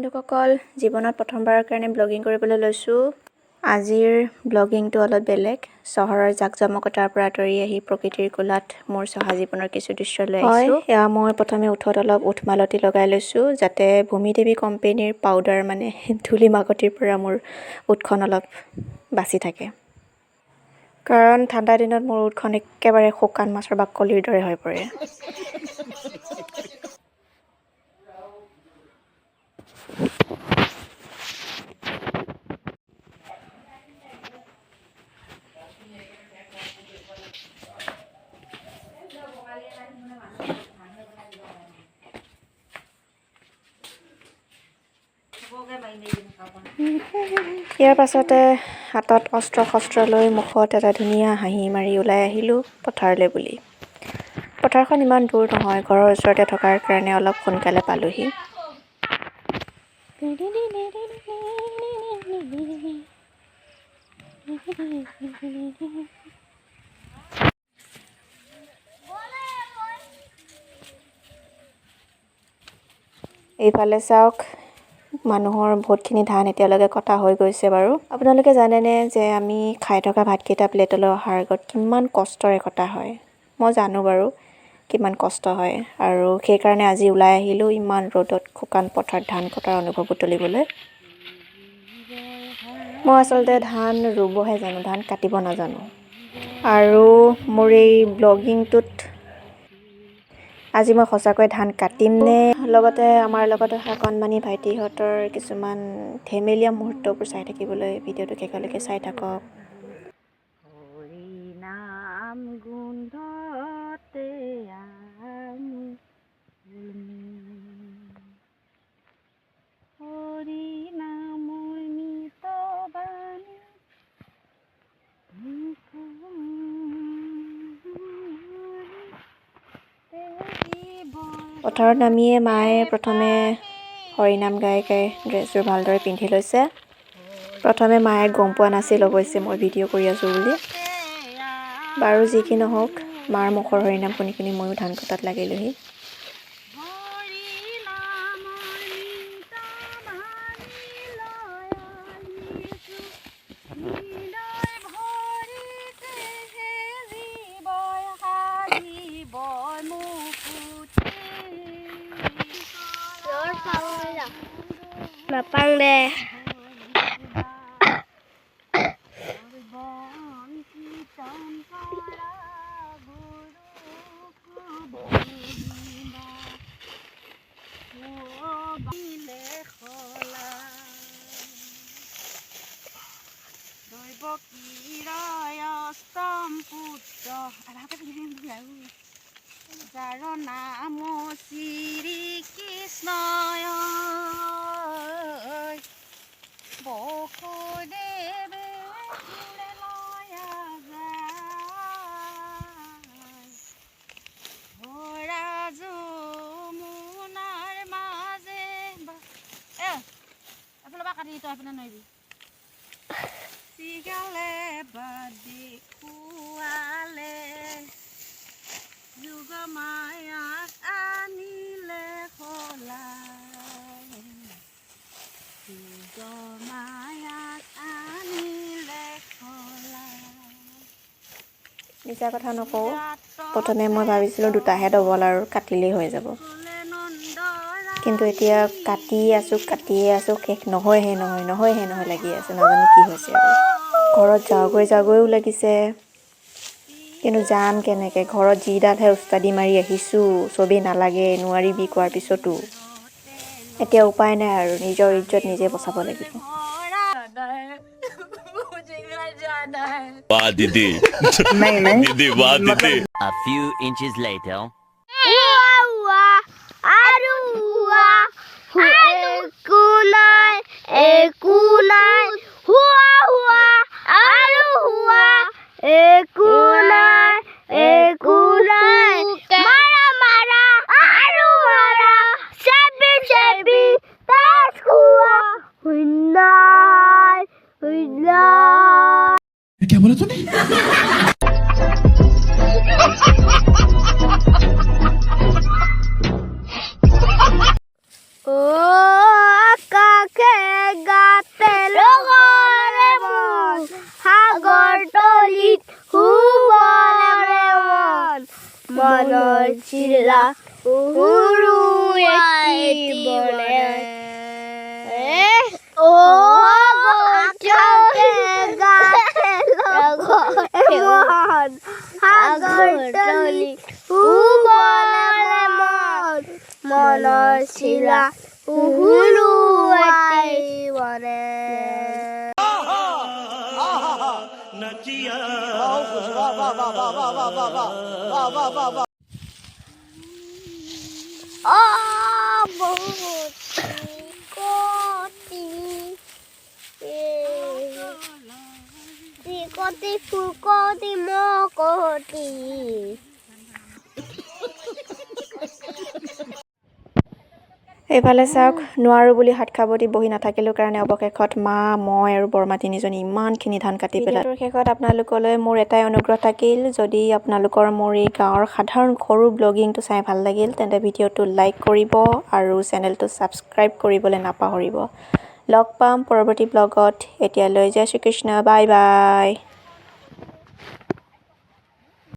বন্ধুসকল জীৱনত প্ৰথমবাৰৰ কাৰণে ব্লগিং কৰিবলৈ লৈছোঁ আজিৰ ব্লগিংটো অলপ বেলেগ চহৰৰ জাকজমকতাৰ পৰা আঁতৰি আহি প্ৰকৃতিৰ কোলাত মোৰ চহা জীৱনৰ কিছু দৃশ্য লৈ আহিছোঁ এয়া মই প্ৰথমে ওঠত অলপ উঠমালতি লগাই লৈছোঁ যাতে ভূমিদেৱী কোম্পানীৰ পাউডাৰ মানে ধূলি মাকতিৰ পৰা মোৰ ওঠখন অলপ বাচি থাকে কাৰণ ঠাণ্ডা দিনত মোৰ ওঠখন একেবাৰে শুকান মাছৰ বাকলিৰ দৰে হৈ পৰে ইয়াৰ পাছতে হাতত অস্ত্ৰ শস্ত্ৰ লৈ মুখত এটা ধুনীয়া হাঁহি মাৰি ওলাই আহিলোঁ পথাৰলৈ বুলি পথাৰখন ইমান দূৰ নহয় ঘৰৰ ওচৰতে থকাৰ কাৰণে অলপ সোনকালে পালোহি এইফালে চাওক মানুহৰ বহুতখিনি ধান এতিয়ালৈকে কটা হৈ গৈছে বাৰু আপোনালোকে জানেনে যে আমি খাই থকা ভাতকেইটা প্লেটলৈ অহাৰ আগত কিমান কষ্টৰে কটা হয় মই জানো বাৰু কিমান কষ্ট হয় আৰু সেইকাৰণে আজি ওলাই আহিলোঁ ইমান ৰ'দত শুকান পথাৰত ধান কটাৰ অনুভৱ বুটলিবলৈ মই আচলতে ধান ৰুবহে জানো ধান কাটিব নাজানো আৰু মোৰ এই ব্লগিংটোত আজি মই সঁচাকৈ ধান কাটিম নে লগতে আমাৰ লগত অহা কণমানি ভাইটিহঁতৰ কিছুমান ধেমেলীয়া মুহূৰ্তবোৰ চাই থাকিবলৈ ভিডিঅ'টো শেষলৈকে চাই থাকক হৰি নাম গোন্ধতে হৰি নামৰ নিত বাণী পথাৰত নামিয়ে মায়ে প্ৰথমে হৰিনাম গাই গাই ড্ৰেছযোৰ ভালদৰে পিন্ধি লৈছে প্ৰথমে মায়ে গম পোৱা নাছিল অৱশ্যে মই ভিডিঅ' কৰি আছোঁ বুলি বাৰু যি কি নহওক মাৰ মুখৰ হৰিনাম শুনি শুনি ময়ো ধান কটাত লাগিলোহি Lapang deh. Jaro namo Sri Krishna Bokudeve Kulelaya Jai Hora Jumunar Maze Apna bakari itu apna noibi Sigale badi kuale Juga mayak anile kholai Juga mayak anile kholai মিছা কথা নকওঁ প্ৰথমে মই ভাবিছিলোঁ দুটাহে ডবল আৰু কাটিলেই হৈ যাব কিন্তু এতিয়া কাটিয়ে আছোঁ শেষ নহয়হে নহয় লাগি আছে নাজানো কি হৈছে আৰু ঘৰত যাওঁগৈও লাগিছে কিন্তু যাম কেনেকৈ ঘৰত যিডালহে উস্তাদি মাৰি আহিছোঁ চবেই নালাগে নোৱাৰিবি কোৱাৰ পিছতো এতিয়া উপায় নাই আৰু নিজৰ ইজ্জত নিজে বচাব লাগিব वाह दीदी नहीं दीदी वाह दीदी A few inches later. क्या बोला तूने Oh, গাতে লগৰে মন সাগৰ তলিত শুবলে মন মনৰ চিলা উৰুৱাইবলে ও গাতে লগৰে মন সাগৰ তলিত শুবলে মন মনৰ চিলা উৰুৱাইবলে কটি ফুকটি মকটি এইফালে চাওক নোৱাৰো বুলি হাত খাবতি বহি নাথাকিলোঁ কাৰণে অৱশেষত মা মই আৰু বৰমা তিনিজনী ইমানখিনি ধান কাটি পেলালোঁ শেষত আপোনালোকলৈ মোৰ এটাই অনুগ্ৰহ থাকিল যদি আপোনালোকৰ মোৰ এই গাঁৱৰ সাধাৰণ সৰু ব্লগিংটো চাই ভাল লাগিল তেন্তে ভিডিঅ'টো লাইক কৰিব আৰু চেনেলটো ছাবস্ক্ৰাইব কৰিবলৈ নাপাহৰিব লগ পাম পৰৱৰ্তী ব্লগত এতিয়ালৈ জয় শ্ৰীকৃষ্ণ বাই বাই